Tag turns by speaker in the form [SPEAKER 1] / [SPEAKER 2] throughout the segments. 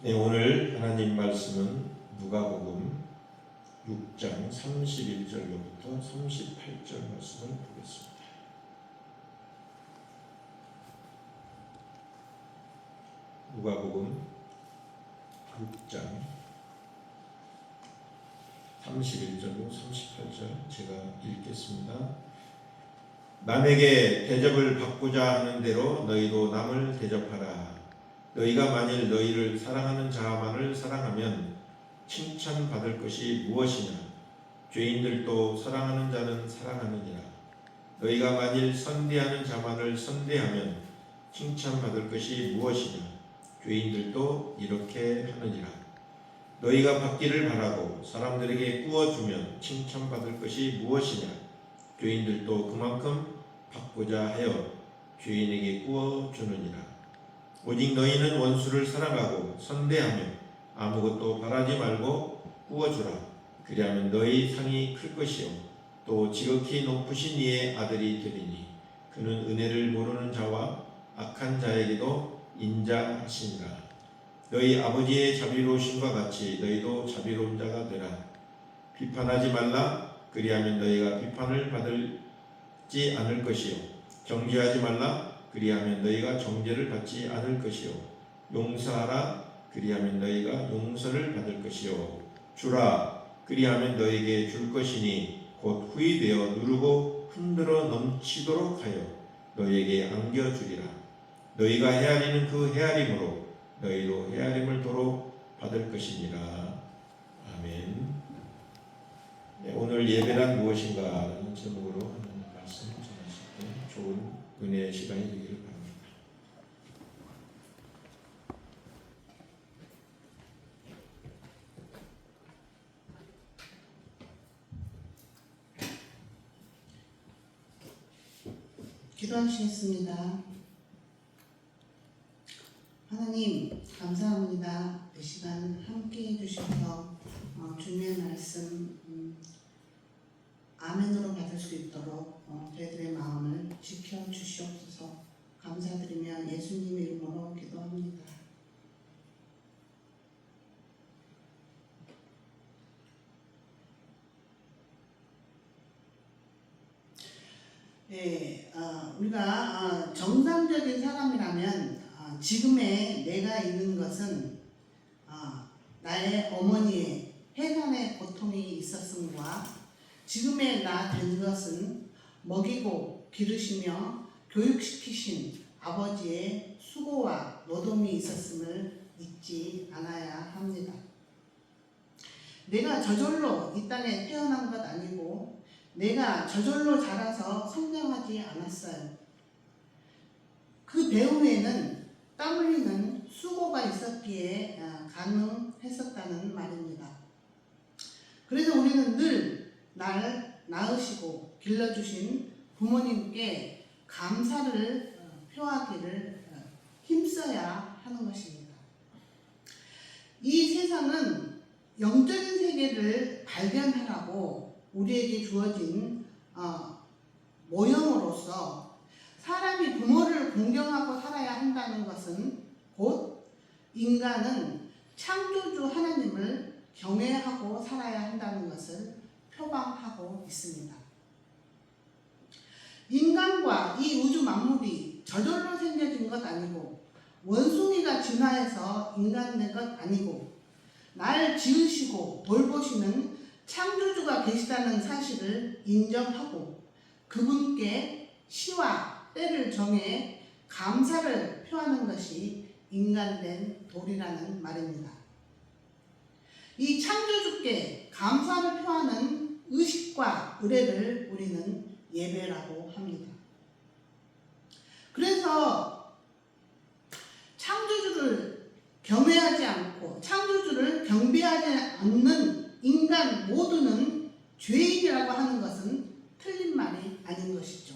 [SPEAKER 1] 네, 오늘 하나님 말씀은 누가복음 6장 31절로부터 38절 말씀을 보겠습니다. 누가복음 6장 31절로 38절 제가 읽겠습니다. 남에게 대접을 받고자 하는 대로 너희도 남을 대접하라. 너희가 만일 너희를 사랑하는 자만을 사랑하면 칭찬받을 것이 무엇이냐? 죄인들도 사랑하는 자는 사랑하느니라. 너희가 만일 선대하는 자만을 선대하면 칭찬받을 것이 무엇이냐? 죄인들도 이렇게 하느니라. 너희가 받기를 바라고 사람들에게 구워주면 칭찬받을 것이 무엇이냐? 죄인들도 그만큼 받고자 하여 죄인에게 구워주느니라. 오직 너희는 원수를 사랑하고 선대하며 아무것도 바라지 말고 구워주라. 그리하면 너희 상이 클 것이요 또 지극히 높으신 이의 아들이 되리니 그는 은혜를 모르는 자와 악한 자에게도 인자하시니라. 너희 아버지의 자비로우심과 같이 너희도 자비로운 자가 되라. 비판하지 말라. 그리하면 너희가 비판을 받지 않을 것이요 정죄하지 말라. 그리하면 너희가 정죄를 받지 않을 것이요 용서하라. 그리하면 너희가 용서를 받을 것이요 주라. 그리하면 너희에게 줄 것이니 곧 후히 되어 누르고 흔들어 넘치도록 하여 너희에게 안겨주리라. 너희가 헤아리는 그 헤아림으로 너희도 헤아림을 도로 받을 것이니라. 아멘. 네, 오늘 예배란 무엇인가 라는 제목으로 하는 말씀을 전하실 때 좋은 은혜의 시간이 되기를 바랍니다.
[SPEAKER 2] 기도하시겠습니다. 하나님 감사합니다. 이 시간 함께 해주셔서 주님의 말씀 아멘으로 받을 수 있도록 저희들의 마음을 지켜주시옵소서. 감사드리며 예수님 이름으로 기도합니다. 네, 우리가 정상적인 사람이라면 지금의 내가 있는 것은 나의 어머니의 해산의 고통이 있었음과 지금의 나 된 것은 먹이고 기르시며 교육시키신 아버지의 수고와 노동이 있었음을 잊지 않아야 합니다. 내가 저절로 이 땅에 태어난 것 아니고 내가 저절로 자라서 성장하지 않았어요. 그 배움에는 땀 흘리는 수고가 있었기에 가능했었다는 말입니다. 그래서 우리는 늘 날 낳으시고 길러주신 부모님께 감사를 표하기를 힘써야 하는 것입니다. 이 세상은 영적인 세계를 발견하라고 우리에게 주어진 모형으로서 사람이 부모를 공경하고 살아야 한다는 것은 곧 인간은 창조주 하나님을 경외하고 살아야 한다는 것을 표방하고 있습니다. 인간과 이 우주 만물이 저절로 생겨진 것 아니고 원숭이가 진화해서 인간된 것 아니고 날 지으시고 돌보시는 창조주가 계시다는 사실을 인정하고 그분께 시와 때를 정해 감사를 표하는 것이 인간된 도리라는 말입니다. 이 창조주께 감사를 표하는 의식과 의례를 우리는 예배라고 합니다. 그래서 창조주를 경외하지 않고 창조주를 경배하지 않는 인간 모두는 죄인이라고 하는 것은 틀린 말이 아닌 것이죠.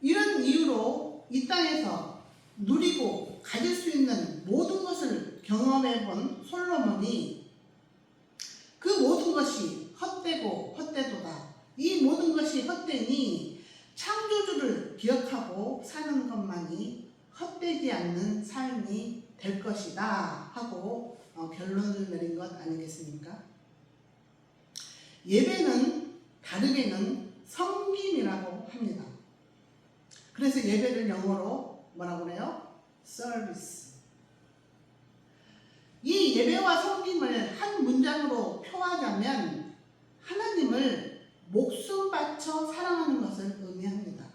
[SPEAKER 2] 이런 이유로 이 땅에서 누리고 가질 수 있는 모든 것을 경험해 본 솔로몬이 그 모든 것이 헛되고 헛되도다. 이 모든 것이 헛되니 창조주를 기억하고 사는 것만이 헛되지 흔들리지 않는 삶이 될 것이다 하고 결론을 내린 것 아니겠습니까? 예배는 다르게는 섬김이라고 합니다. 그래서 예배를 영어로 뭐라고 그래요? 서비스. 이 예배와 섬김을 한 문장으로 표하자면 하나님을 목숨 바쳐 사랑하는 것을 의미합니다.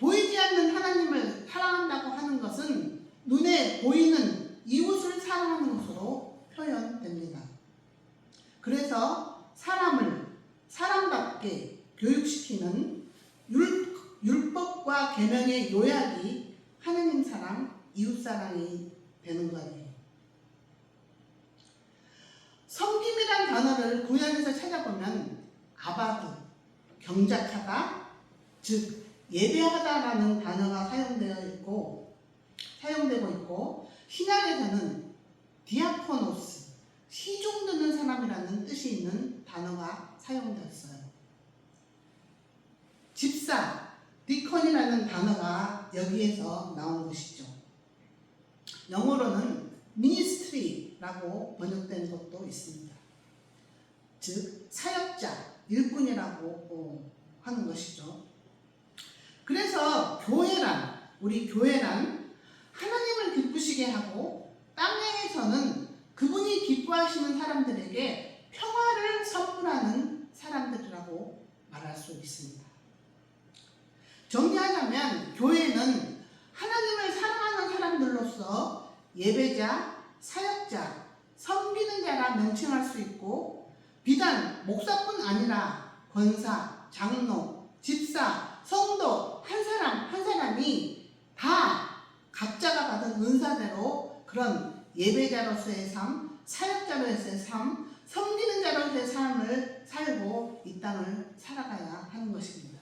[SPEAKER 2] 보이지 않는 하나님을 사랑한다고 하는 것은 눈에 보이는 이웃을 사랑하는 것으로 표현됩니다. 그래서 사람을 사람답게 교육시키는 율법과 계명의 요약이 하나님 사랑, 이웃 사랑이 되는 거예요. 섬김이란 단어를 구약에서 찾아보면 아바드, 경작하다, 즉 예배하다라는 단어가 사용되고 있고 신약에서는 디아코노스, 시중 듣는 사람이라는 뜻이 있는 단어가 사용되었어요. 집사, 디컨이라는 단어가 여기에서 나온 것이죠. 영어로는 ministry라고 번역된 것도 있습니다. 즉 사역자, 일꾼이라고 하는 것이죠. 그래서 우리 교회란 하나님을 기쁘시게 하고 땅에서는 그분이 기뻐하시는 사람들에게 평화를 선물하는 사람들이라고 말할 수 있습니다. 정리하자면 교회는 하나님을 사랑하는 사람들로서 예배자, 사역자, 섬기는 자라 명칭할 수 있고 비단 목사뿐 아니라 권사, 장로, 집사, 성도 한 사람 한 사람이 다 각자가 받은 은사대로 그런 예배자로서의 삶, 사역자로서의 삶, 섬기는 자로서의 삶을 살고 이 땅을 살아가야 하는 것입니다.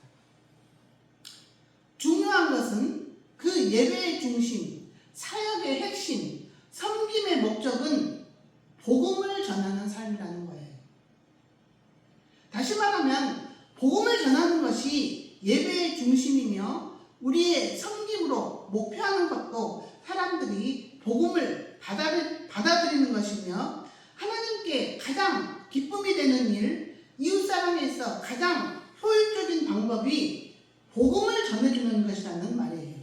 [SPEAKER 2] 중요한 것은 그 예배의 중심, 사역의 핵심, 섬김의 목적은 복음을 전하는 삶이라는 거예요. 다시 말하면 복음을 전하는 것이 예배의 중심이며 우리의 섬김으로 목표하는 것도 사람들이 복음을 받아들이는 것이며 하나님께 가장 기쁨이 되는 일, 이웃사랑에 있어 가장 효율적인 방법이 복음을 전해주는 것이라는 말이에요.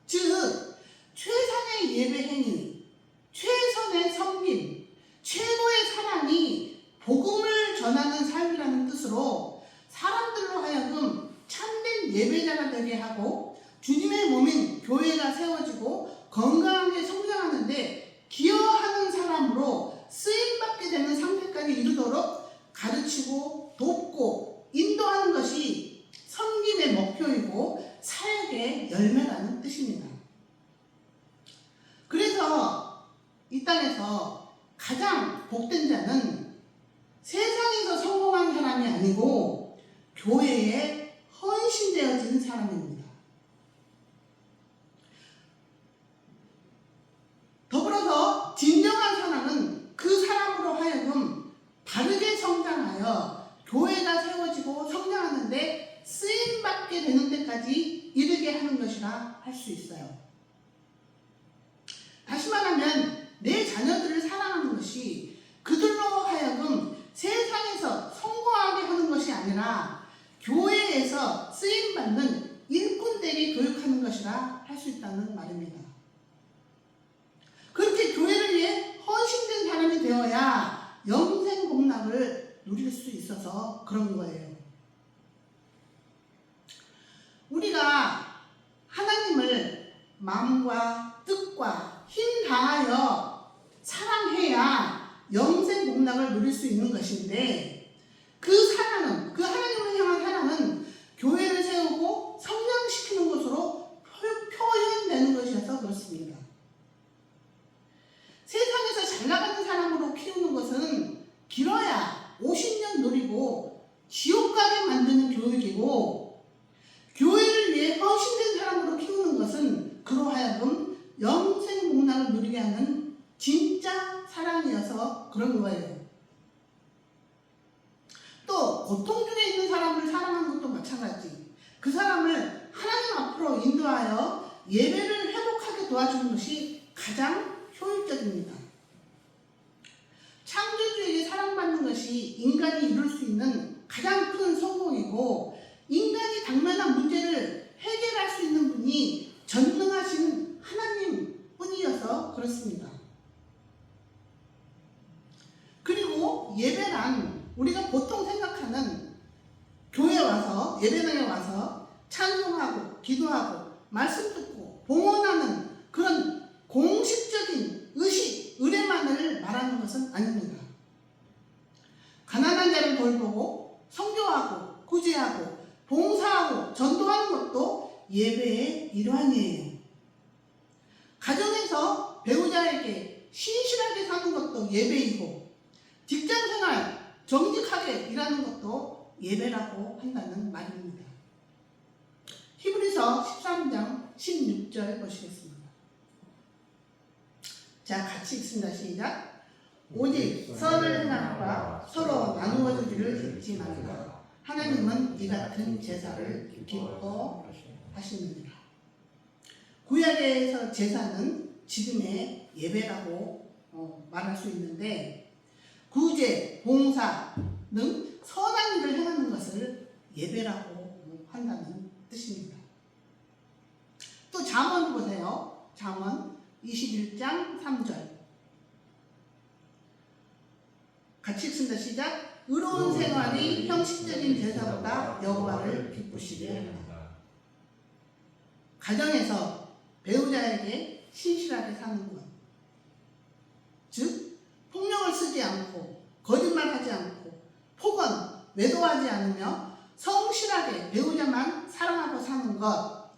[SPEAKER 2] 즉 최선의 예배 행위, 최선의 섬김, 최고의 사랑이 복음을 전하는 삶이라는 뜻으로 사람들로 하여금 참된 예배자가 되게 하고 주님의 몸인 교회가 세워지고 건강하게 성장하는데 기여하는 사람으로 쓰임받게 되는 상태까지 이르도록 가르치고 돕고 인도하는 것이 섬김의 목표이고 사역의 열매라는 뜻입니다. 그래서 이 땅에서 가장 복된 자는 세상에서 성공한 사람이 아니고 교회에 헌신되어진 사람입니다. 더불어서 진정한 사랑은 그 사람으로 하여금 바르게 성장하여 교회가 세워지고 성장하는데 쓰임받게 되는 데까지 이르게 하는 것이라 할 수 있어요. 다시 말하면 내 자녀들을 사랑하는 것이 그들로 하여금 세상에서 성공하게 하는 것이 아니라 교회에서 쓰임받는 일꾼되게 교육하는 것이라 할 수 있다는 말입니다. 그렇게 교회를 위해 헌신된 사람이 되어야 영생 복락을 누릴 수 있어서 그런 거예요. 우리가 하나님을 마음과 뜻과 힘 다하여 사랑해야 영생 복락을 누릴 수 있는 것인데 그 사랑은, 그 하나님을 향한 사랑은 교회를 세우고 성장시키는 것으로 표현되는 것이어서 그렇습니다. 세상에서 잘 나가는 사람으로 키우는 것은 길어야 50년 누리고 지옥 가게 만드는 교육이고 교회를 위해 헌신된 사람으로 키우는 것은 그로 하여금 영생 복락을 누리게 하는 진짜 사랑이어서 그런 거예요. 또 고통 중에 있는 사람을 사랑하는 것도 마찬가지. 그 사람을 하나님 앞으로 예배를 회복하게 도와주는 것이 가장 효율적입니다. 창조주에게 사랑받는 것이 인간이 이룰 수 있는 가장 큰 성공이고, 인간이 당면한 문제를 해결할 수 있는 분이 전능하신 하나님 뿐이어서 그렇습니다. 그리고 예배란 우리가 보통 생각하는 교회 와서, 예배당에 와서 찬송하고 기도하고 말씀 듣고 봉헌하는 그런 공식적인 의식, 의례만을 말하는 것은 아닙니다. 가난한 자를 돌보고 선교하고 구제하고 봉사하고 전도하는 것도 예배의 일환이에요. 가정에서 배우자에게 신실하게 사는 것도 예배이고, 직장생활 정직하게 일하는 것도 예배라고 한다는 말입니다. 히브리서 13장 16절 보시겠습니다. 자, 같이 읽습니다. 시작. 오직 선을 행함과 서로 나누어 주기를 잊지 말라. 하나님은 이 같은 제사를 기뻐하시느니라. 구약에서 제사는 지금의 예배라고 말할 수 있는데, 구제, 봉사 등 선한 일을 행하는 것을 예배라고 한다는 뜻입니다. 또 잠언 보세요. 잠언 21장 3절. 같이 읽습니다. 시작. 의로운 생활이 형식적인 제사보다 여호와를 기쁘시게 합니다. 가정에서 배우자에게 신실하게 사는 것, 즉 폭력을 쓰지 않고 거짓말하지 않고 폭언, 외도하지 않으며 성실하게 배우자만 사랑하고 사는 것,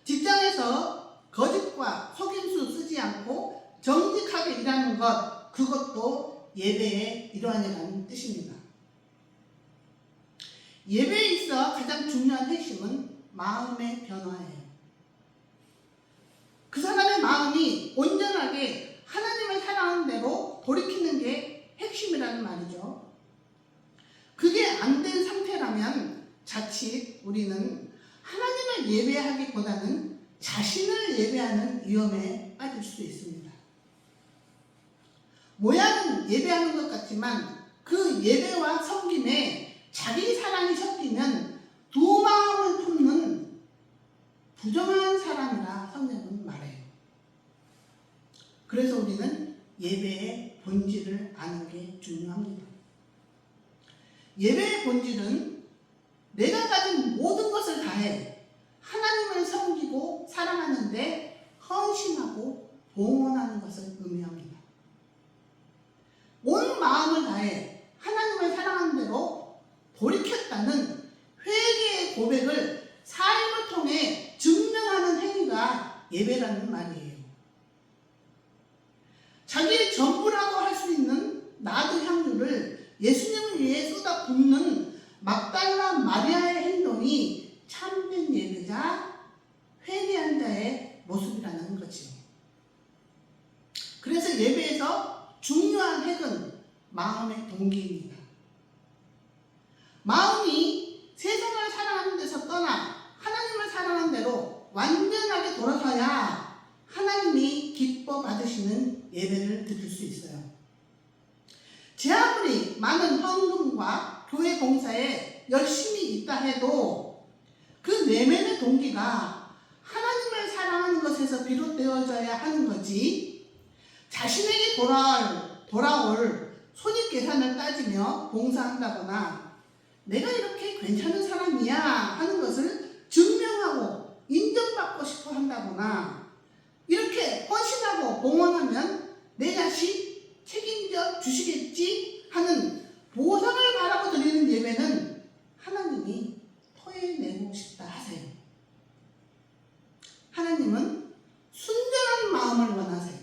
[SPEAKER 2] 직장에서 거짓과 속임수 쓰지 않고 정직하게 일하는 것, 그것도 예배의 일환이라는 뜻입니다. 예배에 있어 가장 중요한 핵심은 마음의 변화예요. 그 사람의 마음이 온전하게 하나님을 사랑하는 대로 돌이키는 게 핵심이라는 말이죠. 그게 안 된 상태라면 자칫 우리는 하나님을 예배하기보다는 자신을 예배하는 위험에 빠질 수 있습니다. 모양은 예배하는 것 같지만 그 예배와 섬김에 자기 사랑이 섞이면 두 마음을 품는 부정한 사람이라 성경은 말해요. 그래서 우리는 예배의 본질을 아는 게 중요합니다. 예배의 본질은 내가 가진 모든 것을 다해 하나님을 섬기고 사랑하는데 헌신하고 봉헌하는 것을 의미합니다. 온 마음을 다해 하나님을 사랑하는 대로 돌이켰다는 회개의 고백을 삶을 통해 증명하는 행위가 예배라는 말이에요. 자기의 전부라고 할 수 있는 나드 향유를 예수님을 위해 쏟아 붓는 막달라 마리아의 행동이 참된 예배자, 회개한 자의 모습이라는 거죠. 그래서 예배에서 중요한 핵은 마음의 동기입니다. 마음이 세상을 사랑하는 데서 떠나 하나님을 사랑하는 대로 완전하게 돌아서야 하나님이 기뻐 받으시는 예배를 드릴 수 있어요. 제 아무리 많은 헌금과 교회 봉사에 열심히 있다 해도 그 내면의 동기가 하나님을 사랑하는 것에서 비롯되어져야 하는 거지, 자신에게 돌아올 손익 계산을 따지며 봉사한다거나 내가 이렇게 괜찮은 사람이야 하는 것을 증명하고 인정받고 싶어 한다거나 이렇게 헌신하고 봉헌하면 내 자식 책임져 주시겠지 하는 보상을 바라고 드리는 예배는 하나님이 토해내고 싶다 하세요. 하나님은 순전한 마음을 원하세요.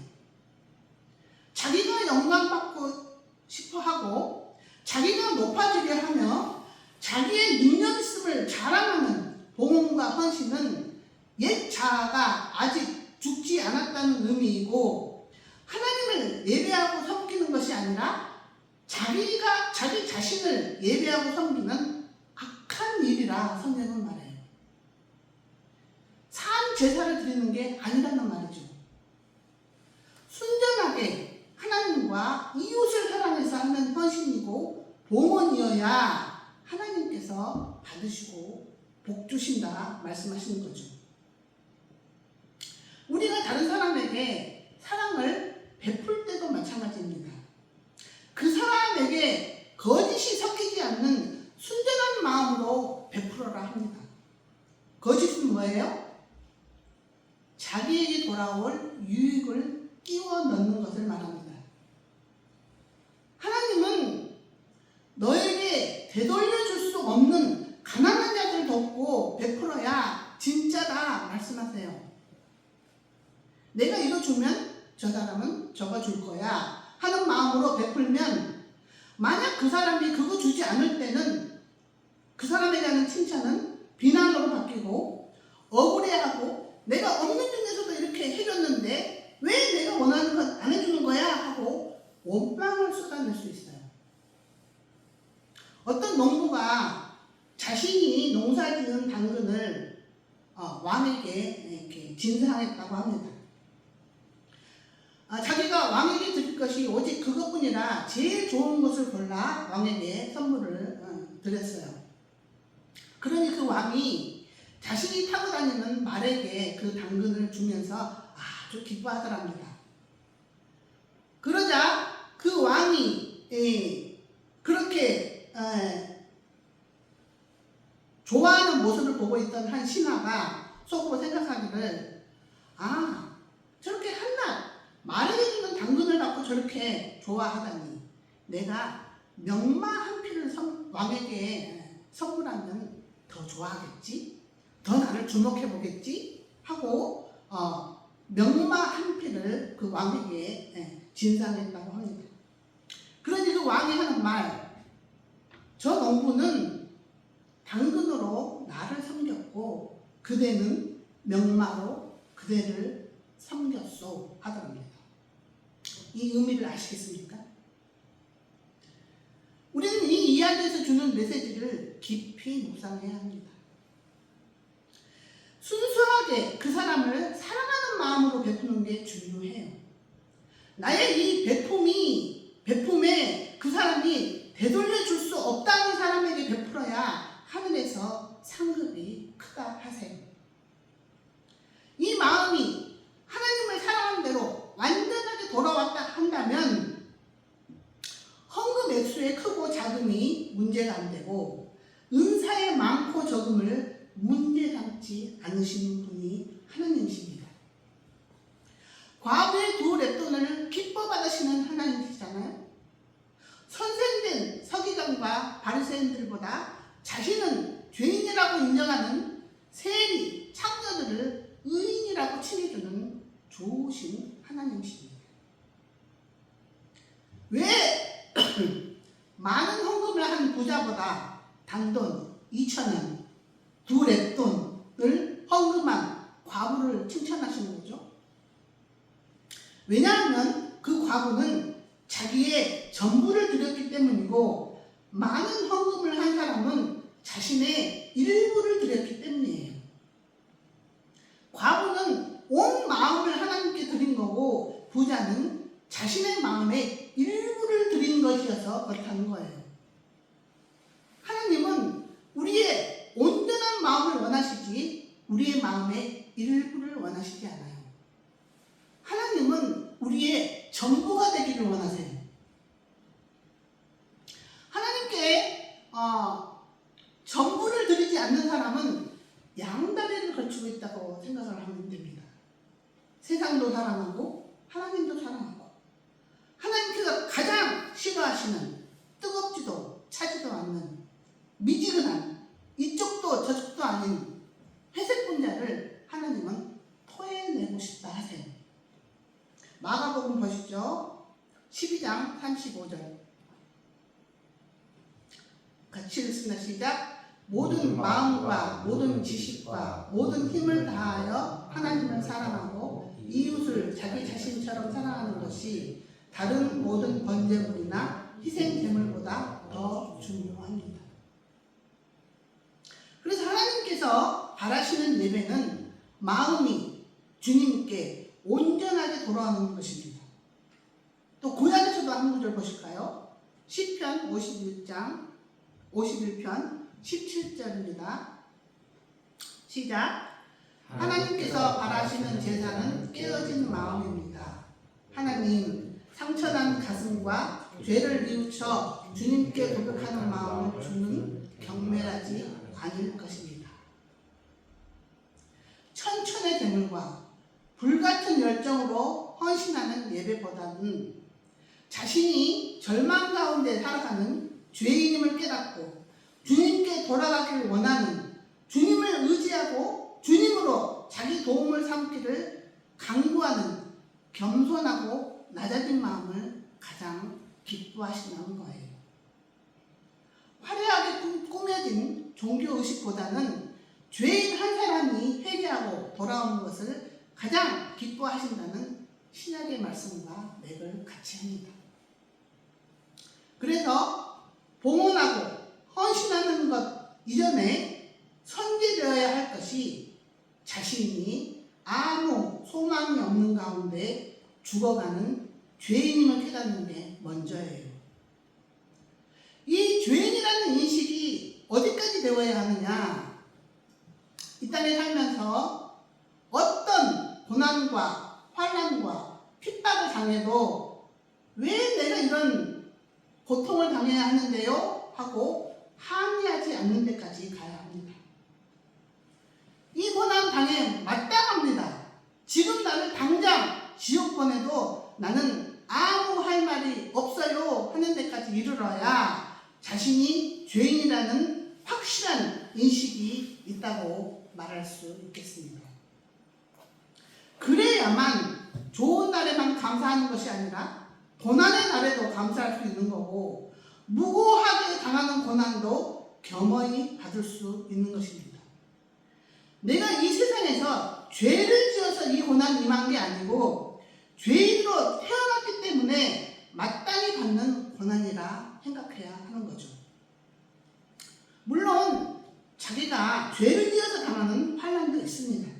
[SPEAKER 2] 자기가 영광받고 싶어 하고 자기가 높아지려 하며 자기의 능력 있음을 자랑하는 봉헌과 헌신은 옛 자아가 아직 죽지 않았다는 의미이고, 하나님을 예배하고 섬기는 것이 아니라 자기 자신을 예배하고 섬기는 악한 일이라 성경은 말해요. 산 제사를 드리는 되는 게 아니라는 말이죠. 순전하게 하나님과 이웃을 사랑해서 하는 헌신이고 봉헌이어야 하나님께서 받으시고 복 주신다 말씀하시는 거죠. 우리가 다른 사람에게 사랑을 베풀 때도 마찬가지입니다. 그 사람에게 거짓이 섞이지 않는 순전한 마음으로 베풀어라 합니다. 거짓은 뭐예요? 자기에게 돌아올 유익을 끼워 넣는 것을 말합니다. 하나님은 너에게 되돌려줄 수 없는 가난한 자들 돕고 베풀어야 진짜다 말씀하세요. 내가 이거 주면 저 사람은 저거 줄 거야 하는 마음으로 베풀면 만약 그 사람이 그거 주지 않을 때는 그 사람에 대한 칭찬은 비난으로 바뀌고 억울해하고 내가 없는 중에서도 이렇게 해줬는데 왜 내가 원하는 건 안 해주는 거야 하고 원망을 쏟아낼 수 있어요. 어떤 농부가 자신이 농사지은 당근을 왕에게 이렇게 진상했다고 합니다. 자기가 왕에게 드릴 것이 오직 그것뿐이라 제일 좋은 것을 골라 왕에게 선물을 드렸어요. 그러니 그 왕이 자신이 타고 다니는 말에게 그 당근을 주면서 아주 기뻐하더랍니다. 그러자 그 왕이 그렇게 좋아하는 모습을 보고 있던 한 신하가 속으로 생각하기를 저렇게 한낱 말에게 주는 당근을 갖고 저렇게 좋아하다니 내가 명마 한 피를 왕에게 선물하면 더 좋아하겠지? 더 나를 주목해보겠지? 하고 명마 한 피를 그 왕에게 진상했다고 합니다. 그러니 그 왕이 하는 말, 저 농부는 당근으로 나를 섬겼고 그대는 명마로 그대를 섬겼소 하더랍니다. 이 의미를 아시겠습니까? 우리는 이 이야기에서 주는 메시지를 깊이 묵상해야 합니다. 순수하게 그 사람을 사랑하는 마음으로 베푸는 게 중요해요. 나의 이 베품에 그 사람이 되돌려 줄 수 없다는 사람에게 베풀어야 하늘에서 상급이 크다 하세요. 이 마음이 하나님을 사랑하는 대로 완전하게 돌아왔다 한다면 헌금 액수의 크고 작음이 문제가 안 되고 은사의 많고 적음을 문제 삼지 않으시는 분이 하나님이십니다. 과부의 2렙돈을 기뻐 받으시는 하나님이시잖아요. 선생된 서기관과 바리새인들보다 자신은 죄인이라고 인정하는 세리, 창녀들을 의인이라고 칭해주는 좋으신 하나님이십니다. 왜 많은 헌금을 한 부자보다 단돈 2,000원, 2렙돈을 헌금한 과부를 칭찬하시는 거죠? 왜냐하면 그 과부는 자기의 전부를 드렸기 때문이고 많은 헌금을 한 사람은 자신의 일부를 드렸기 때문이에요. 과부는 온 마음을 하나님께 드린 거고 부자는 자신의 마음의 일부를 드린 것이어서 그렇다는 거예요. 하나님은 우리의 온전한 마음을 원하시지 우리의 마음의 일부를 원하시지 않아요. 하나님은 우리의 전부가 되기를 원하세요. 하나님께 전부를 드리지 않는 사람은 양다리를 걸치고 있다고 생각을 하면 됩니다. 세상도 사랑하고 하나님도 사랑하고 하나님께서 가장 싫어하시는 뜨겁지도 차지도 않는 미지근한 이쪽도 저쪽도 아닌 회색 분자를 하나님은 토해내고 싶다 하세요. 마가복음 보시죠. 12장 35절 같이 읽습니다. 시작. 모든 마음과 모든 지식과 모든 힘을 다하여 하나님을 사랑하고 이웃을 자기 자신처럼 사랑하는 것이 다른 모든 번제물이나 희생 제물보다 더 중요합니다. 그래서 하나님께서 바라시는 예배는 마음이 주님께 온전하게 돌아오는 것입니다. 또 구약에서도 한 구절 보실까요? 시편 51편 17절입니다. 시작. 하나님께서 바라시는 제사는 깨어진 마음입니다. 하나님, 상처난 가슴과 죄를 뉘우쳐 주님께 고백하는 마음을 주는 경멸하지 않을 것입니다. 천천의 제물과 불같은 열정으로 헌신하는 예배보다는 자신이 절망 가운데 살아가는 죄인임을 깨닫고 주님께 돌아가길 원하는, 주님을 의지하고 주님으로 자기 도움을 삼기를 강구하는 겸손하고 낮아진 마음을 가장 기뻐하시는 거예요. 화려하게 꾸며진 종교의식보다는 죄인 한 사람이 회개하고 돌아오는 것을 가장 기뻐하신다는 신약의 말씀과 맥을 같이 합니다. 그래서 봉헌하고 헌신하는 것 이전에 선제되어야 할 것이 자신이 아무 소망이 없는 가운데 죽어가는 죄인임을 깨닫는 게 먼저예요. 이 죄인이라는 인식이 어디까지 되어야 하느냐? 이 땅에 살면서 어떤 고난과 환난과 핍박을 당해도 왜 내가 이런 고통을 당해야 하는데요? 하고 항의하지 않는 데까지 가야 합니다. 이 고난 당해 마땅합니다. 지금 나를 당장 지옥 보내도 나는 아무 할 말이 없어요 하는 데까지 이르러야 자신이 죄인이라는 확실한 인식이 있다고 말할 수 있겠습니다. 그래야만 좋은 날에만 감사하는 것이 아니라 고난의 날에도 감사할 수 있는 거고, 무고하게 당하는 고난도 겸허히 받을 수 있는 것입니다. 내가 이 세상에서 죄를 지어서 이 고난이 임한 게 아니고 죄인으로 태어났기 때문에 마땅히 받는 고난이라 생각해야 하는 거죠. 물론 자기가 죄를 지어서 당하는 환난도 있습니다.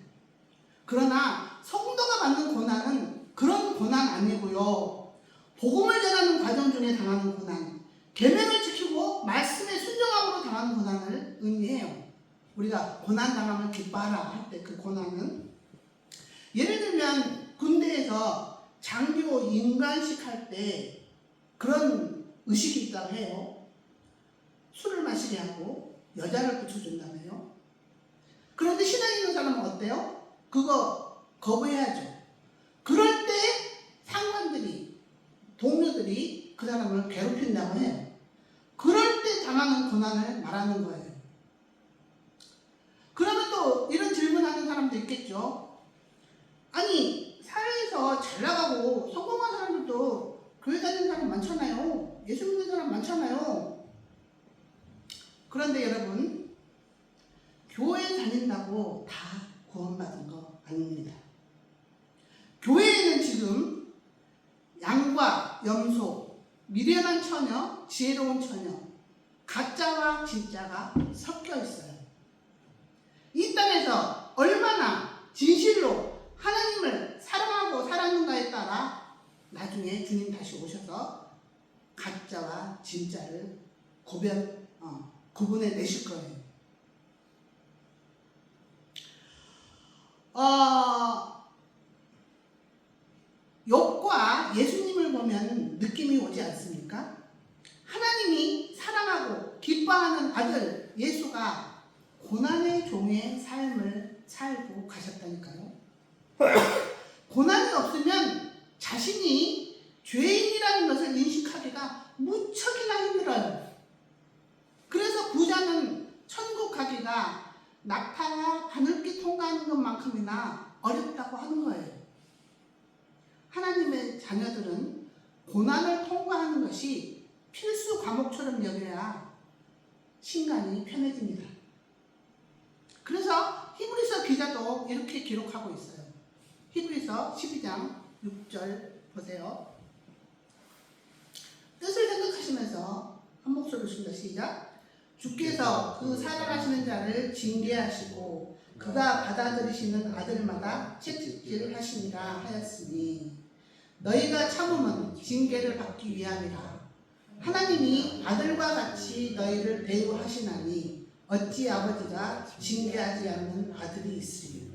[SPEAKER 2] 그러나 성도가 받는 고난은 그런 고난 아니고요. 복음을 전하는 과정 중에 당하는 고난, 계명을 지키고 말씀에 순종함으로 당하는 고난을 의미해요. 우리가 고난 당함을 기뻐하라 할 때 그 고난은, 예를 들면 군대에서 장교 임관식 할 때 그런 의식이 있다고 해요. 술을 마시게 하고 여자를 붙여준다며요. 그런데 신앙 있는 사람은 어때요? 그거 거부해야죠. 그럴 때 상관들이, 동료들이 그 사람을 괴롭힌다고 해요. 그럴 때 당하는 고난을 말하는 거예요. 그러면 또 이런 질문하는 사람도 있겠죠. 아니, 사회에서 잘 나가고 성공한 사람들도 교회 다니는 사람 많잖아요. 예수 믿는 사람 많잖아요. 그런데 여러분, 교회 다닌다고 다 구원받은 거 아닙니다. 교회에는 지금 양과 염소, 미련한 처녀, 지혜로운 처녀, 가짜와 진짜가 섞여 있어요. 이 땅에서 얼마나 진실로 하나님을 사랑하고 살았는가에 따라 나중에 주님 다시 오셔서 가짜와 진짜를 구분해 내실 거예요. 욥과 예수님을 보면 느낌이 오지 않습니까? 하나님이 사랑하고 기뻐하는 아들 예수가 고난의 종의 삶을 살고 가셨다니까요. 고난이 없으면 자신이 죄인이라는 것을 인식하기가 무척이나 힘들어요. 그래서 부자는 천국 가기가 낙타와 바늘기 통과하는 것만큼이나 어렵다고 하는 거예요. 하나님의 자녀들은 고난을 통과하는 것이 필수 과목처럼 여겨야 신간이 편해집니다. 그래서 히브리서 기자도 이렇게 기록하고 있어요. 히브리서 12장 6절 보세요. 뜻을 생각하시면서 한 목소리로 읽습니다. 시작. 주께서 그 살아가시는 자를 징계하시고 그가 받아들이시는 아들마다 채찍질 하시니라 하였으니 너희가 참음은 징계를 받기 위함이라. 하나님이 아들과 같이 너희를 대우하시나니 어찌 아버지가 징계하지 않는 아들이 있으리요.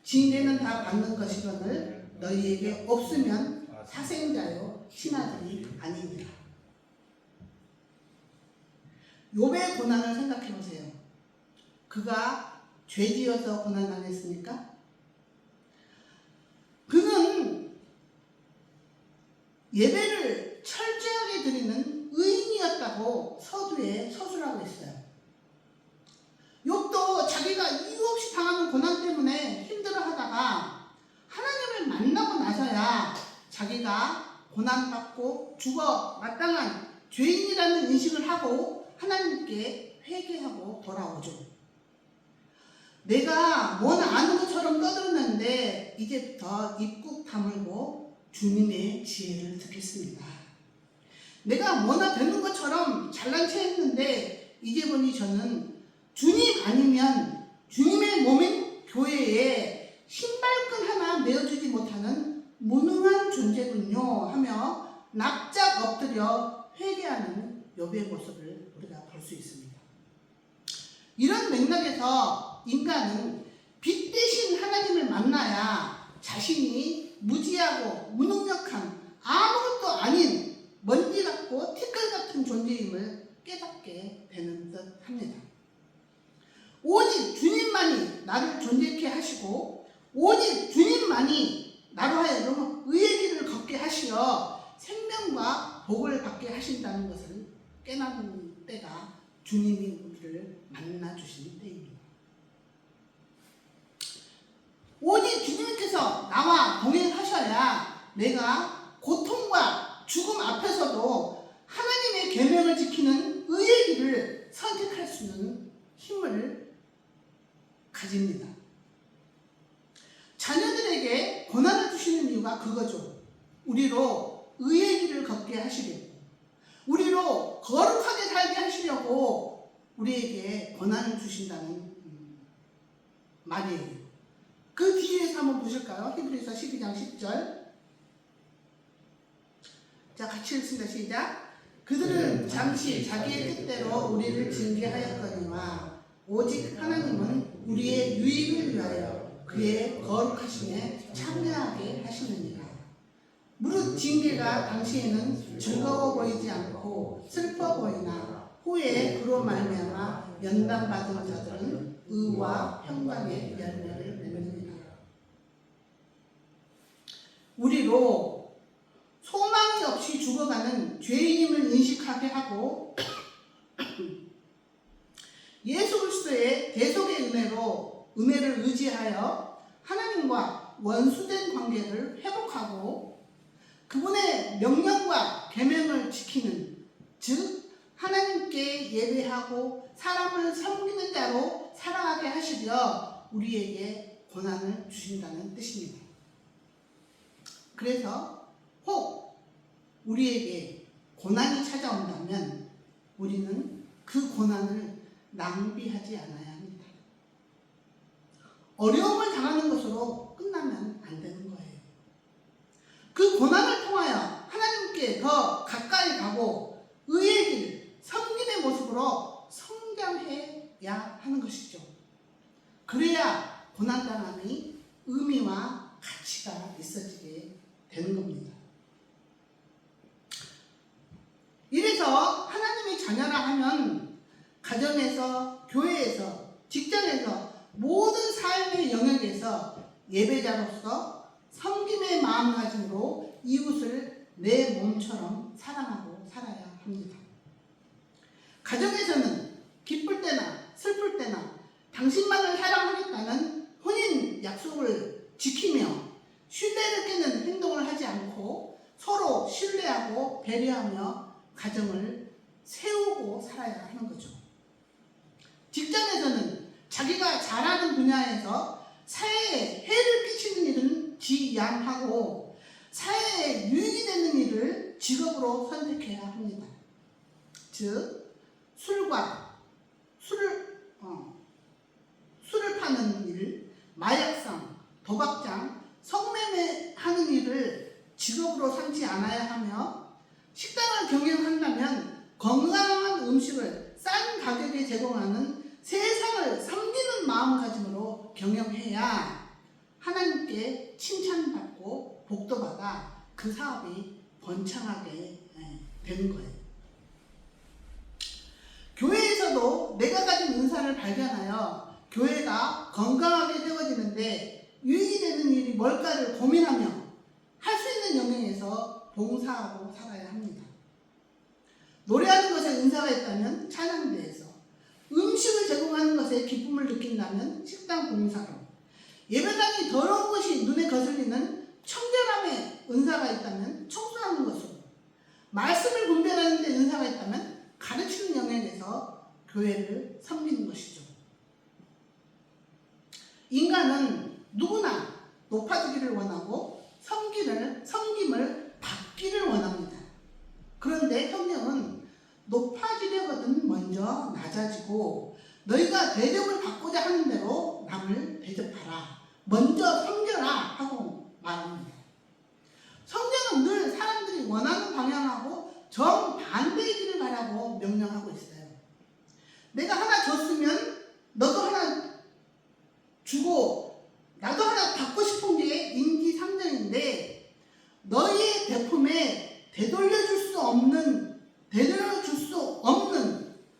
[SPEAKER 2] 징계는 다 받는 것이거늘 너희에게 없으면 사생자요 친아들이 아니니라. 욥의 고난을 생각해 보세요. 그가 죄지어서 고난당했습니까? 그는 예배를 철저하게 드리는 의인이었다고 서두에 서술하고 있어요. 욥도 자기가 이유 없이 당하는 고난 때문에 힘들어하다가 하나님을 만나고 나서야 자기가 고난받고 죽어 마땅한 죄인이라는 인식을 하고 하나님께 회개하고 돌아오죠. 내가 뭐나 아는 것처럼 떠들었는데 이제부터 입국 다물고 주님의 지혜를 듣겠습니다. 내가 뭐나 되는 것처럼 잘난 체 했는데 이제 보니 저는 주님 아니면 주님의 몸인 교회에 신발끈 하나 내어주지 못하는 무능한 존재군요 하며 납작 엎드려 회개하는 욥의 모습을 우리가 볼 수 있습니다. 이런 맥락에서 인간은 빛 대신 하나님을 만나야 자신이 무지하고 무능력한 아무것도 아닌 먼지 같고 티끌 같은 존재임을 깨닫게 되는 듯 합니다. 오직 주님만이 나를 존재케 하시고 오직 주님만이 나로 하여금 의의 길을 걷게 하시어 생명과 복을 받게 하신다는 것을 깨닫는 때가 주님이 우리를 만나 주시는 때입니다. 오직 주님께서 나와 동행하셔야 내가 고통과 죽음 앞에서도 하나님의 계명을 지키는 의의 길을 선택할 수 있는 힘을 가집니다. 자녀들에게 고난을 주시는 이유가 그거죠. 우리로 의의 길을 걷게 하시려고, 우리로 거룩하게 살게 하시려고 우리에게 고난을 주신다는 말이에요. 그 뒤에서 한번 보실까요? 히브리서 12장 10절. 자, 같이 읽습니다. 시작. 그들은 잠시 자기의 뜻대로 우리를 징계하였거니와 오직 하나님은 우리의 유익을 위하여 그의 거룩하심에 참여하게 하시느니라. 무릇 징계가 당시에는 즐거워 보이지 않고 슬퍼 보이나 후에 그로 말미암아 연단받은 자들은 의와 평강의 열매를 맺느니라. 우리로 소망이 없이 죽어가는 죄인임을 인식하게 하고 예수 그리스도의 대속의 은혜를 의지하여 하나님과 원수된 관계를 회복하고 그분의 명령과 계명을 지키는, 즉 하나님께 예배하고 사람을 섬기는 자로 살아가게 하시려 우리에게 고난을 주신다는 뜻입니다. 그래서 혹 우리에게 고난이 찾아온다면 우리는 그 고난을 낭비하지 않아야 합니다. 어려움을 당하는 것으로 끝나면 안 되는 거예요. 그 고난을 통하여 하나님께 더 가까이 가고 의의 길, 섬김의 모습으로 성장해야 하는 것이죠. 그래야 고난당함이 의미와 가치가 있어지게 되는 겁니다. 이래서 하나님의 자녀라 하면 가정에서, 교회에서, 직장에서 모든 삶의 영역에서 예배자로서 섬김의 마음가짐으로 이웃을 내 몸처럼 사랑하고 살아야 합니다. 가정에서는 기쁠 때나 슬플 때나 당신만을 사랑하겠다는 혼인 약속을 지키며 신뢰를 깨는 행동을 하지 않고 서로 신뢰하고 배려하며 가정을 세우고 살아야 하는 거죠. 직장에서는 자기가 잘하는 분야에서 사회에 해를 끼치는 일은 지양하고 사회에 유익이 되는 일을 직업으로 선택해야 합니다. 즉 술과 술을 파는 일, 마약상, 도박장, 성매매하는 일을 직업으로 삼지 않아야 하며 식당을 경영한다면 건강한 음식을 싼 가격에 제공하는 세상을 섬기는 마음가짐으로 경영해야 하나님께 칭찬받고 복도받아 그 사업이 번창하게 되는 거예요. 교회에서도 내가 가진 은사를 발견하여 교회가 건강하게 세워지는데 유익이 되는 일이 뭘까를 고민하며 할 수 있는 영역에서 봉사하고 살아야 합니다. 노래하는 것에 은사가 있다면 찬양대에서, 음식을 제공하는 것에 기쁨을 느낀다면 식당 봉사로, 예배당이 더러운 것이 눈에 거슬리는 청결함에 은사가 있다면 청소하는 것으로, 말씀을 분별하는 데 은사가 있다면 가르치는 영역에서 교회를 섬기는 것이죠. 인간은 누구나 높아지기를 원하고 섬김을 받기를 원합니다. 그런데 성경은 높아지려거든 먼저 낮아지고 너희가 대접을 받고자 하는 대로 남을 대접하라. 먼저 섬겨라 하고 말합니다. 성경은 늘 사람들이 원하는 방향하고 정반대의 길을 가라고 명령하고 있어요. 내가 하나 줬으면 너도 하나 주고 나도 하나 받고 싶은 게 인지상정인데 너희의 대품에 되돌려줄 수 없는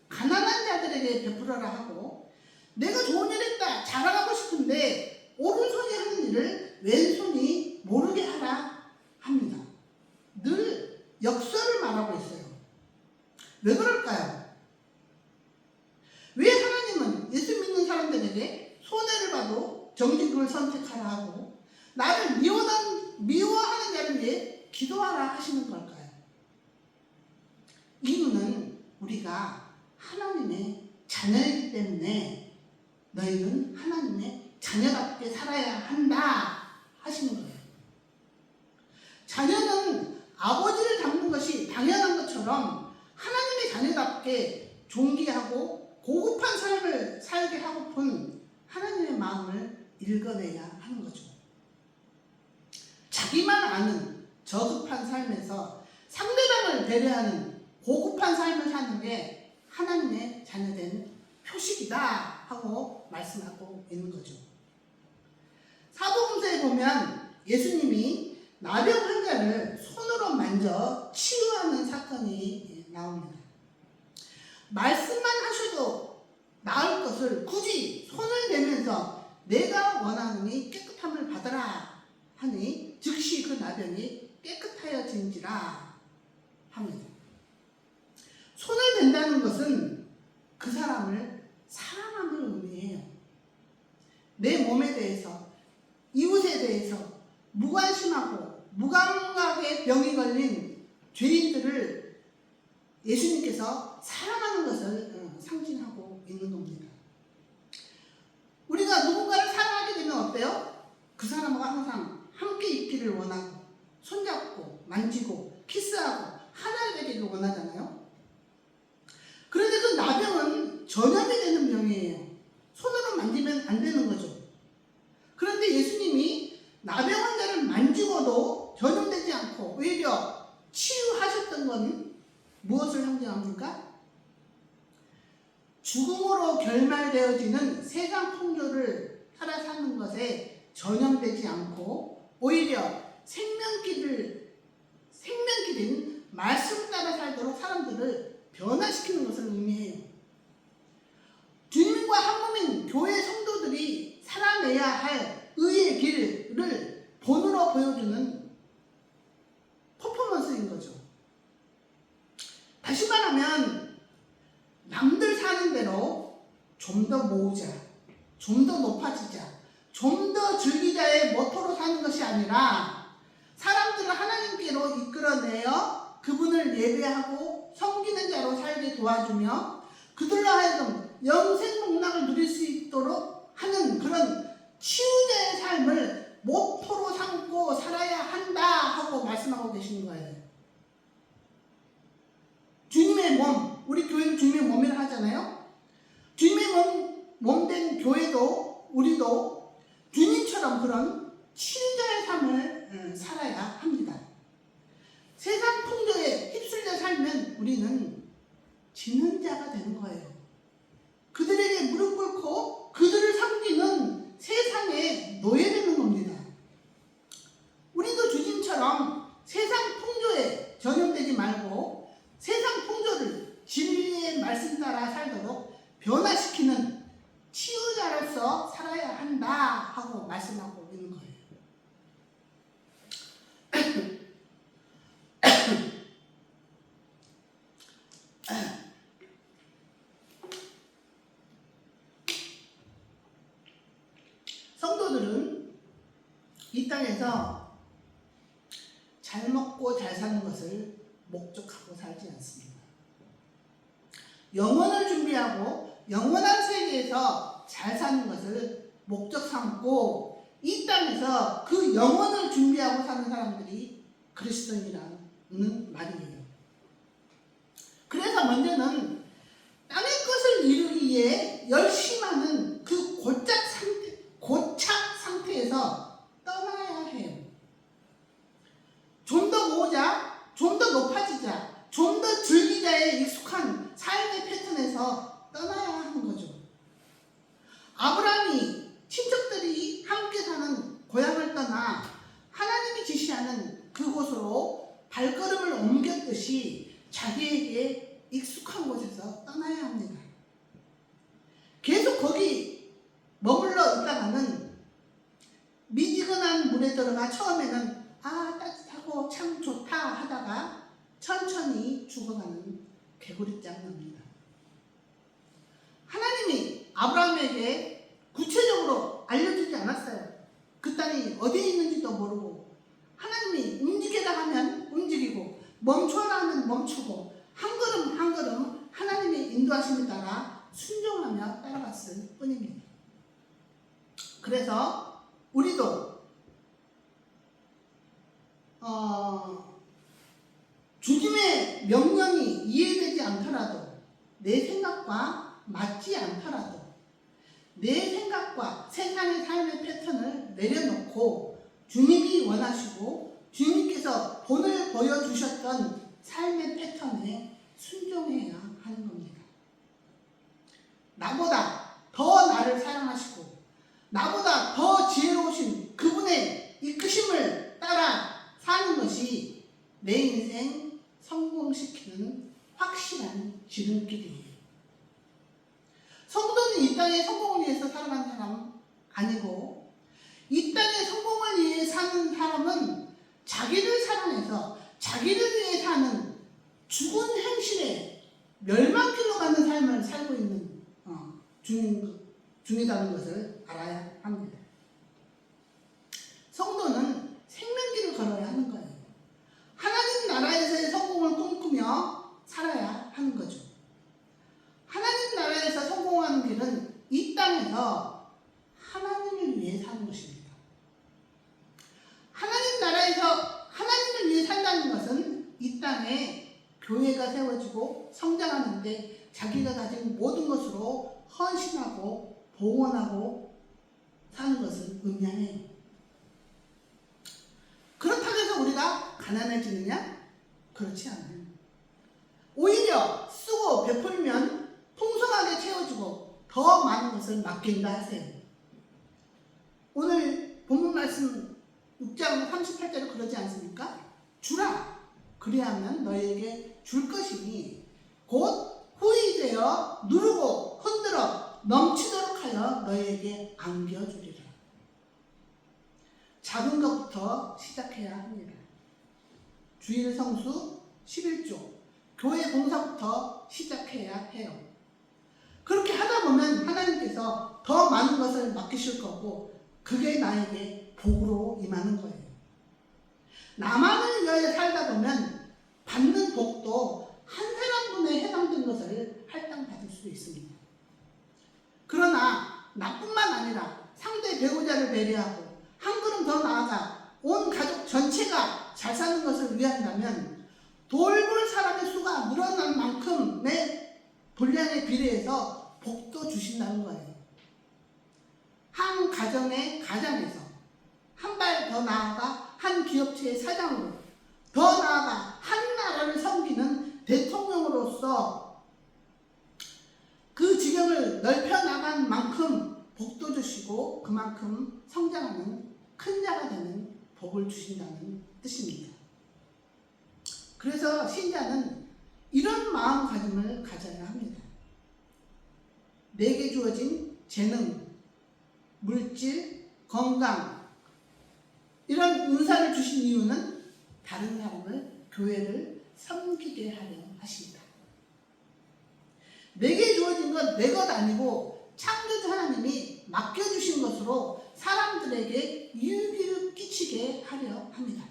[SPEAKER 2] 가난한 자들에게 베풀어라 하고 내가 좋은 일 했다 자랑하고 싶은데 오른손이 하는 일을 왼손이 모르게 하라 합니다. 늘 역설을 말하고 있어요. 왜 그럴까요? 왜 하나님은 예수 믿는 사람들에게 손해를 봐도 정직을 선택하라 하고 나를 미워하는 자를 위해 기도하라 하시는 걸까요? 이유는 우리가 하나님의 자녀이기 때문에 너희는 하나님의 자녀답게 살아야 한다 하시는 거예요. 자녀는 아버지를 닮는 것이 당연한 것처럼 하나님의 자녀답게 존귀하고 고급한 삶을 살게 하고픈 하나님의 마음을 읽어내야 하는 거죠. 자기만 아는 저급한 삶에서 상대방을 배려하는 고급한 삶을 사는 게 하나님의 자녀된 표식이다 하고 말씀하고 있는 거죠. 사도행전에 보면 예수님이 나병 환자를 손으로 만져 치유하는 사건이 나옵니다. 말씀만 하셔도 나을 것을 굳이 손을 대면서 내가 원하노니 깨끗함을 받아라 하니 즉시 그 나병이 깨끗하여진지라 합니다. 손을 댄다는 것은 그 사람을 사랑함을 의미해요. 내 몸에 대해서, 이웃에 대해서 무관심하고 무감각의 병이 걸린 죄인들을 예수님께서 사랑하는 것을 상징하고 있는 겁니다. 우리가 누군가를 사랑하게 되면 어때요? 그 사람과 항상 함께 있기를 원하고 손잡고 만지고 키스하고 하나 되기를 원하잖아요. 그런데 그 나병은 전염이 되는 병이에요. 손으로 만지면 안 되는 거죠. 그런데 예수님이 나병 환자를 만지고도 전염되지 않고 오히려 치유하셨던 건 무엇을 상징합니까? 죽음으로 결말되어지는 세상 풍조를 살아 사는 것에 전염되지 않고 오히려 생명길인 말씀 따라 살도록 사람들을 변화시키는 것을 의미해요. 주님과 한 몸인 교회 성도들이 살아내야 할 의의 길을 본으로 보여주는 퍼포먼스인 거죠. 다시 말하면 남들 사는 대로 좀 더 모으자, 좀 더 높아지자, 좀 더 즐기자의 모토로 사는 것이 아니라 사람들을 하나님께로 이끌어내어 그분을 예배하고 섬기는 자로 살게 도와주며 그들로 하여금 영생복락을 누릴 수 있도록 하는 그런 치유자의 삶을 모토로 삼고 살아야 한다 하고 말씀하고 계시는 거예요. 주님의 몸, 우리 교회는 주님의 몸이라 하잖아요. 주님의 몸 된 교회도 우리도 주님처럼 그런 치유자의 삶을 살아야 합니다. 세상 풍조에 휩쓸려 살면 우리는 지는 자가 되는 거예요. 그들에게 무릎 꿇고 그들을 섬기는 세상에 노예되는 겁니다. 우리도 주님처럼 세상 풍조에 전염되지 말고 세상 풍조를 진리의 말씀 따라 살도록 변화시키는 치유자로서 살아야 한다 하고 말씀하고 있는 거예요. 성도들은 이 땅에서 잘 먹고 잘 사는 것을 목적하고 살지 않습니다. 영원을 준비하고 영원한 세계에서 잘 사는 것을 목적 삼고 이 땅에서 그 영원을 준비하고 사는 사람들이 그리스도인이라는 말이에요. 그래서 먼저는 땅의 것을 이루기 위해 열심하는 그 고착 상태에서 떠나야 해요. 좀 더 모으자, 좀 더 높아지자, 좀 더 즐기자에 익숙한 삶의 패턴에서 떠나야 하는 거죠. 아브라함이 친척들이 함께 사는 고향을 떠나 하나님이 지시하는 그곳으로 발걸음을 옮겼듯이 자기에게 익숙한 곳에서 떠나야 합니다. 계속 거기 머물러 있다가는 미지근한 물에 들어가 처음에는 따뜻하고 참 좋다 하다가 천천히 죽어가는 개구리장 납니다. 하나님이 아브라함에게 구체적으로 알려주지 않았어요. 그 땅이 어디에 있는지도 모르고 하나님이 움직이라 하면 움직이고 멈춰라 하면 멈추고 한 걸음 한 걸음 하나님의 인도하심에 따라 순종하며 따라갔을 뿐입니다. 그래서 우리도 주님의 명령이 이해되지 않더라도 내 생각과 맞지 않더라도 내 생각과 세상의 삶의 패턴을 내려놓고 주님이 원하시고 주님께서 본을 보여주셨던 삶의 패턴에 순종해야 하는 겁니다. 나보다 더 나를 사랑하시고 나보다 더 지혜로우신 그분의 이끄심을 따라 사는 것이 내 인생 성공시키는 확실한 지름길이에요. 성도는 이 땅의 성공을 위해서 살아가는 사람 아니고 이 땅의 성공을 위해 사는 사람은 자기를 사랑해서 자기를 위해 사는 죽은 행실에 멸망길로 가는 삶을 살고 있는 중이라는 것을 알아야 합니다. 성도는 생명길을 걸어야 하는 거예요. 하나님 나라에서의 성공을 꿈꾸며 살아야 하는 거죠. 하나님 나라에서 성공하는 길은 이 땅에서 하나님을 위해 사는 것입니다. 하나님 나라에서 하나님을 위해 산다는 것은 이 땅에 교회가 세워지고 성장하는데 자기가 가진 모든 것으로 헌신하고 봉헌하고 사는 것을 의미해요. 그렇다고 해서 우리가 가난해지느냐? 그렇지 않아요. 오히려 쓰고 베풀면 풍성하게 채워주고 더 많은 것을 맡긴다 하세요. 오늘 본문 말씀 6장 38절에 그러지 않습니까? 주라. 그리하면 너희에게 줄 것이니 곧 후히 되어 누르고 흔들어 넘치도록 하여 너희에게 안겨주리라. 작은 것부터 시작해야 합니다. 주일 성수 11조 교회 봉사부터 시작해야 해요. 그렇게 하다 보면 하나님께서 더 많은 것을 맡기실 거고 그게 나에게 복으로 임하는 거예요. 나만을 위하여 살다 보면 받는 복도 한 사람분에 해당된 것을 할당받을 수 있습니다. 그러나 나뿐만 아니라 상대 배우자를 배려하고 한 걸음 더 나아가 온 가족 전체가 잘 사는 것을 위한다면 돌볼 사람의 수가 늘어난 만큼의 분량에 비례해서 복도 주신다는 거예요. 한 가정의 가장에서 한 발 더 나아가 한 기업체의 사장으로, 더 나아가 한 나라를 섬기는 대통령으로서 그 지경을 넓혀 나간 만큼 복도 주시고 그만큼 성장하는 큰 자가 되는 복을 주신다는 뜻입니다. 그래서 신자는 이런 마음가짐을 가져야 합니다. 내게 주어진 재능, 물질, 건강, 이런 은사를 주신 이유는 다른 사람을, 교회를 섬기게 하려 하십니다. 내게 주어진 건 내 것 아니고 창조주 하나님이 맡겨주신 것으로 사람들에게 유익을 끼치게 하려 합니다.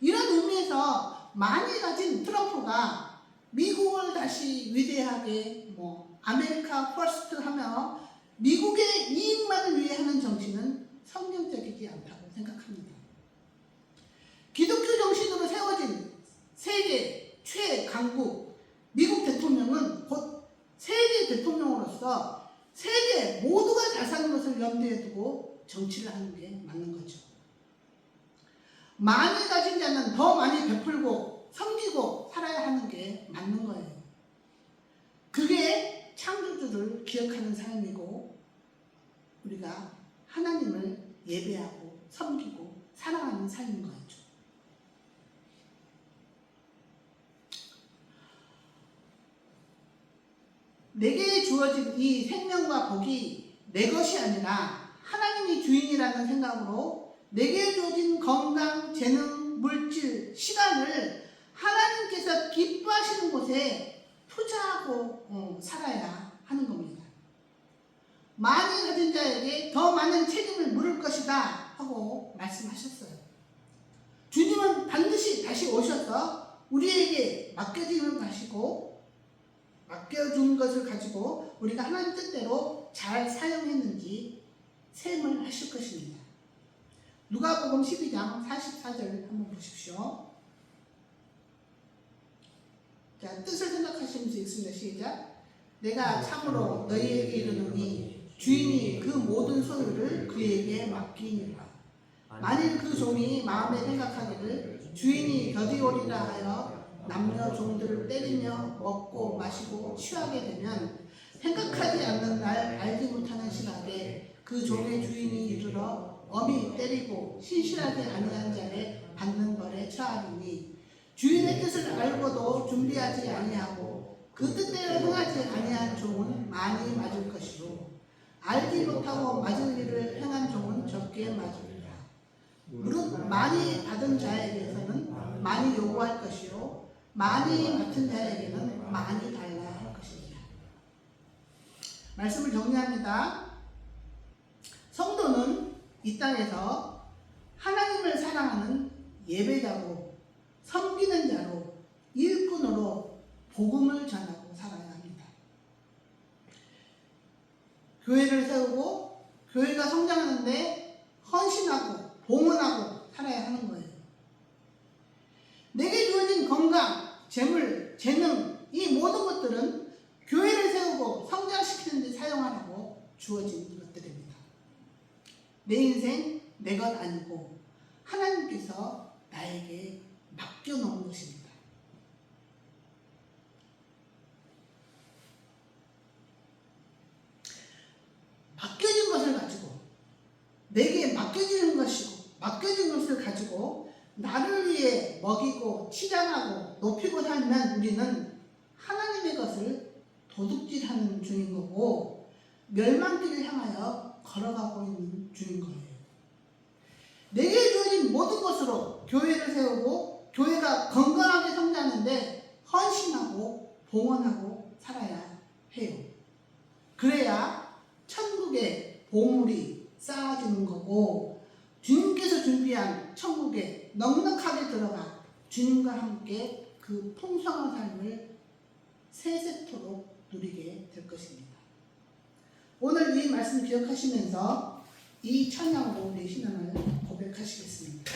[SPEAKER 2] 이런 의미에서 많이 가진 트럼프가 미국을 다시 위대하게 아메리카 퍼스트 하며 미국의 이익만을 위해 하는 정치는 성경적이지 않다고 생각합니다. 기독교 정신으로 세워진 세계 최강국 미국 대통령은 곧 세계 대통령으로서 세계 모두가 잘 사는 것을 염두에 두고 정치를 하는 게 맞는 거죠. 많이 가진 자는 더 많이 베풀고 섬기고 살아야 하는 게 맞는 거예요. 그게 창조주를 기억하는 삶이고 우리가 하나님을 예배하고 섬기고 사랑하는 삶인 거죠. 내게 주어진 이 생명과 복이 내 것이 아니라 하나님이 주인이라는 생각으로 내게 주어진 건강, 재능, 물질, 시간을 하나님께서 기뻐하시는 곳에 투자하고 살아야 하는 겁니다. 많이 가진 자에게 더 많은 책임을 물을 것이다 하고 말씀하셨어요. 주님은 반드시 다시 오셔서 우리에게 맡겨진 것을 가지고 우리가 하나님 뜻대로 잘 사용했는지 셈을 하실 것입니다. 누가복음 12장 44절 한번 보십시오. 자, 뜻을 생각하시면서 읽습니다. 시작. 내가 참으로 너희에게 이르노니 주인이 그 모든 소유를 그에게 맡기니라. 만일 그 종이 마음에 생각하기를 주인이 더디오리라 하여 남녀 종들을 때리며 먹고 마시고 취하게 되면 생각하지 않는 날 알지 못하는 시각에 그 종의 주인이 이르러 엄히 때리고 신실하지 아니한 자를 받는 벌에 처하리니 주인의 뜻을 알고도 준비하지 아니하고 그 뜻대로 행하지 아니한 종은 많이 맞을 것이요 알지 못하고 맞을 일을 행한 종은 적게 맞으리라. 무릇 많이 받은 자에게서는 많이 요구할 것이요 많이 맡은 자에게는 많이 달라 할 것입니다. 말씀을 정리합니다. 성도는 이 땅에서 하나님을 사랑하는 예배자로, 섬기는 자로, 일꾼으로 복음을 전하고 살아야 합니다. 교회를 세우고 교회가 성장하는데 헌신하고 봉헌하고 살아야 하는 거예요. 내게 주어진 건강, 재물, 재능, 이 모든 것들은 교회를 세우고 성장시키는 데 사용하라고 주어진 것들입니다. 내 인생 내 것 아니고 하나님께서 나에게 맡겨놓은 것입니다. 맡겨진 것을 가지고 내게 맡겨지는 것이고 맡겨진 것을 가지고 나를 위해 먹이고 치장하고 높이고 살면 우리는 하나님의 것을 도둑질하는 중인 거고 멸망길을 향하여 걸어가고 있는 중인 거예요. 내게 주어진 모든 것으로 교회를 세우고 교회가 건강하게 성장하는데 헌신하고 봉헌하고 살아야 해요. 그래야 천국의 보물이 쌓아지는 거고 주님께서 준비한 천국에 넉넉하게 들어가 주님과 함께 그 풍성한 삶을 세세토록 누리게 될 것입니다. 오늘 이 말씀 기억하시면서 이 찬양으로 우리 신앙을 고백하시겠습니다.